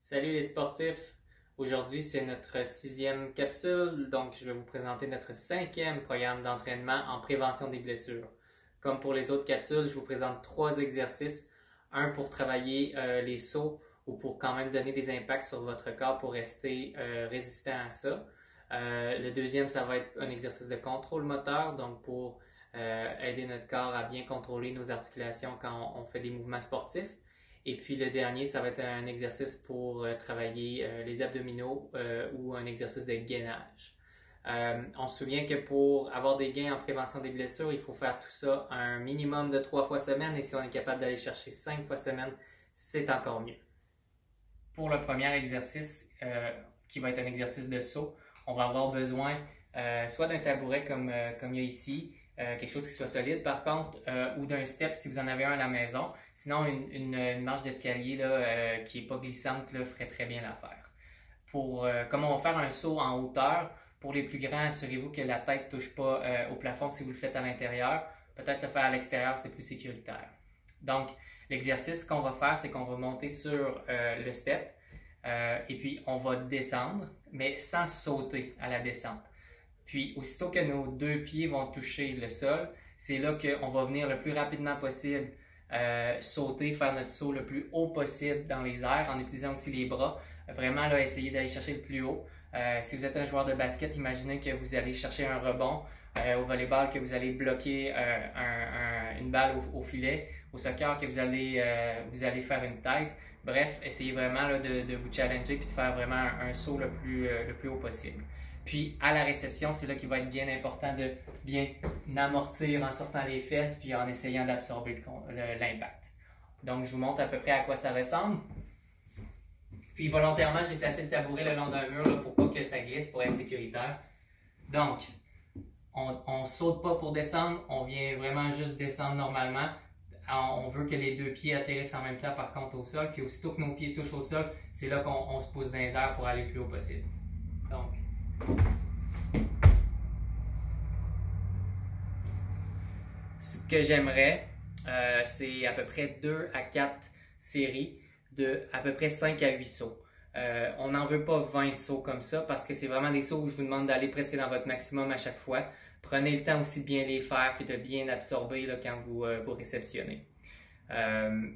Salut les sportifs! Aujourd'hui, c'est notre 6e capsule, donc je vais vous présenter notre 5e programme d'entraînement en prévention des blessures. Comme pour les autres capsules, je vous présente 3 exercices, un pour travailler les sauts ou pour quand même donner des impacts sur votre corps pour rester résistant à ça. Le deuxième, ça va être un exercice de contrôle moteur, donc pour aider notre corps à bien contrôler nos articulations quand on fait des mouvements sportifs. Et puis le dernier, ça va être un exercice pour travailler les abdominaux ou un exercice de gainage. On se souvient que pour avoir des gains en prévention des blessures, il faut faire tout ça un minimum de 3 fois semaine et si on est capable d'aller chercher 5 fois semaine, c'est encore mieux. Pour le premier exercice, qui va être un exercice de saut, on va avoir besoin soit d'un tabouret comme il y a ici, quelque chose qui soit solide par contre, ou d'un step si vous en avez un à la maison. Sinon, une marche d'escalier qui n'est pas glissante là, ferait très bien l'affaire. Comme on va faire un saut en hauteur, pour les plus grands, assurez-vous que la tête ne touche pas au plafond si vous le faites à l'intérieur. Peut-être le faire à l'extérieur, c'est plus sécuritaire. Donc, l'exercice qu'on va faire, c'est qu'on va monter sur le step et puis on va descendre, mais sans sauter à la descente. Puis, aussitôt que nos 2 pieds vont toucher le sol, c'est là qu'on va venir le plus rapidement possible sauter, faire notre saut le plus haut possible dans les airs en utilisant aussi les bras. Vraiment, là, essayer d'aller chercher le plus haut. Si vous êtes un joueur de basket, imaginez que vous allez chercher un rebond. Au volleyball, que vous allez bloquer une balle au filet. Au soccer, que vous allez faire une tête. Bref, essayez vraiment là, de vous challenger et de faire vraiment un saut le plus haut possible. Puis à la réception, c'est là qu'il va être bien important de bien amortir en sortant les fesses puis en essayant d'absorber l'impact. Donc je vous montre à peu près à quoi ça ressemble. Puis volontairement, j'ai placé le tabouret le long d'un mur là, pour pas que ça glisse, pour être sécuritaire. Donc, on ne saute pas pour descendre, on vient vraiment juste descendre normalement. On veut que les 2 pieds atterrissent en même temps par contre au sol. Puis aussitôt que nos pieds touchent au sol, c'est là qu'on se pousse dans les airs pour aller le plus haut possible. Donc, ce que j'aimerais, c'est à peu près 2 à 4 séries de à peu près 5 à 8 sauts. On n'en veut pas 20 sauts comme ça parce que c'est vraiment des sauts où je vous demande d'aller presque dans votre maximum à chaque fois. Prenez le temps aussi de bien les faire et de bien absorber là, quand vous réceptionnez.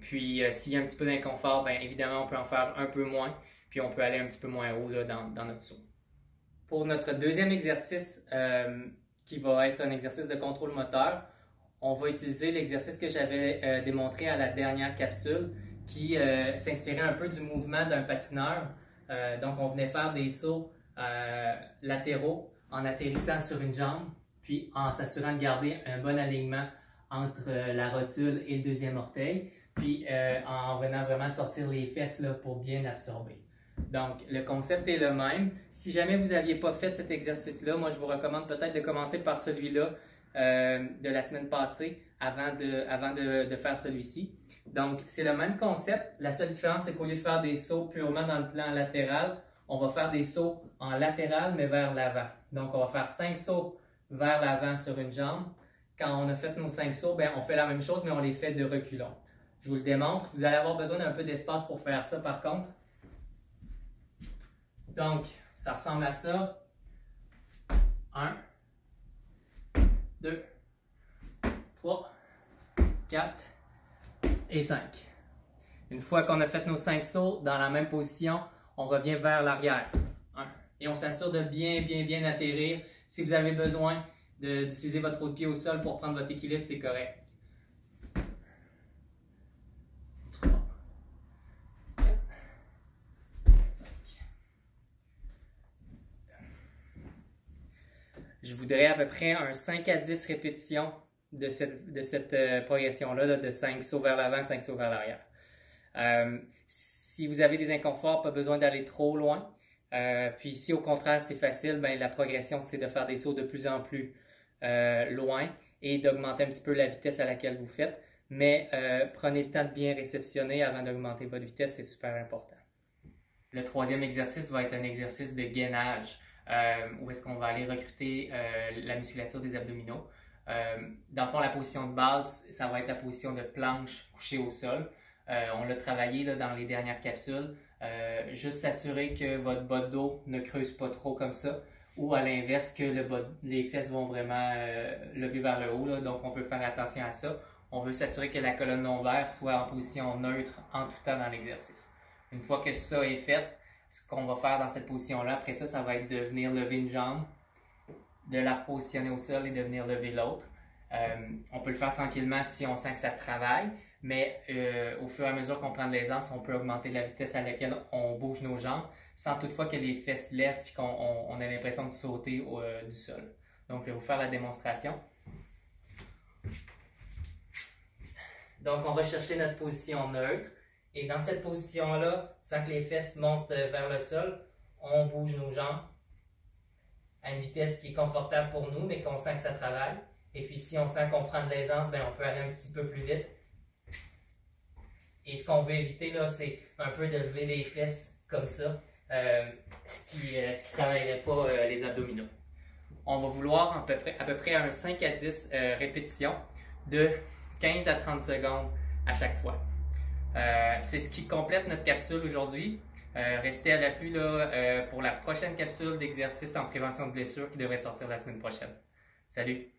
Puis s'il y a un petit peu d'inconfort, bien évidemment on peut en faire un peu moins puis on peut aller un petit peu moins haut là, dans notre saut. Pour notre deuxième exercice, qui va être un exercice de contrôle moteur, on va utiliser l'exercice que j'avais démontré à la dernière capsule, qui s'inspirait un peu du mouvement d'un patineur. Donc, on venait faire des sauts latéraux en atterrissant sur une jambe, puis en s'assurant de garder un bon alignement entre la rotule et le deuxième orteil, puis en venant vraiment sortir les fesses là, pour bien absorber. Donc, le concept est le même. Si jamais vous n'aviez pas fait cet exercice-là, moi je vous recommande peut-être de commencer par celui-là de la semaine passée avant de faire celui-ci. Donc, c'est le même concept. La seule différence, c'est qu'au lieu de faire des sauts purement dans le plan latéral, on va faire des sauts en latéral, mais vers l'avant. Donc, on va faire 5 sauts vers l'avant sur une jambe. Quand on a fait nos 5 sauts, bien, on fait la même chose, mais on les fait de reculons. Je vous le démontre. Vous allez avoir besoin d'un peu d'espace pour faire ça, par contre. Donc, ça ressemble à ça. 1, 2, 3, 4 et 5. Une fois qu'on a fait nos 5 sauts, dans la même position, on revient vers l'arrière. Et on s'assure de bien atterrir. Si vous avez besoin d'utiliser votre autre pied au sol pour prendre votre équilibre, c'est correct. 3, 4, 5. Je voudrais à peu près un 5 à 10 répétitions de cette progression-là, de 5 sauts vers l'avant, 5 sauts vers l'arrière. Si vous avez des inconforts, pas besoin d'aller trop loin. Puis si au contraire c'est facile, ben, la progression c'est de faire des sauts de plus en plus loin et d'augmenter un petit peu la vitesse à laquelle vous faites. Mais prenez le temps de bien réceptionner avant d'augmenter votre vitesse, c'est super important. Le troisième exercice va être un exercice de gainage. Où est-ce qu'on va aller recruter la musculature des abdominaux. Dans le fond, la position de base, ça va être la position de planche couchée au sol. On l'a travaillé là, dans les dernières capsules. Juste s'assurer que votre bas de dos ne creuse pas trop comme ça. Ou à l'inverse, que les fesses vont vraiment lever vers le haut. Là. Donc on veut faire attention à ça. On veut s'assurer que la colonne lombaire soit en position neutre en tout temps dans l'exercice. Une fois que ça est fait, ce qu'on va faire dans cette position-là, après ça, ça va être de venir lever une jambe, de la repositionner au sol et de venir lever l'autre. On peut le faire tranquillement si on sent que ça travaille, mais au fur et à mesure qu'on prend de l'aisance, on peut augmenter la vitesse à laquelle on bouge nos jambes sans toutefois que les fesses lèvent et qu'on ait l'impression de sauter du sol. Donc, je vais vous faire la démonstration. Donc, on va chercher notre position neutre. Et dans cette position-là, sans que les fesses montent vers le sol, on bouge nos jambes à une vitesse qui est confortable pour nous, mais qu'on sent que ça travaille. Et puis, si on sent qu'on prend de l'aisance, on peut aller un petit peu plus vite. Et ce qu'on veut éviter, là, c'est un peu de lever les fesses comme ça, ce qui ne travaillerait pas les abdominaux. On va vouloir à peu près un 5 à 10 répétitions de 15 à 30 secondes à chaque fois. C'est ce qui complète notre capsule aujourd'hui. Restez à l'affût pour la prochaine capsule d'exercice en prévention de blessures qui devrait sortir la semaine prochaine. Salut!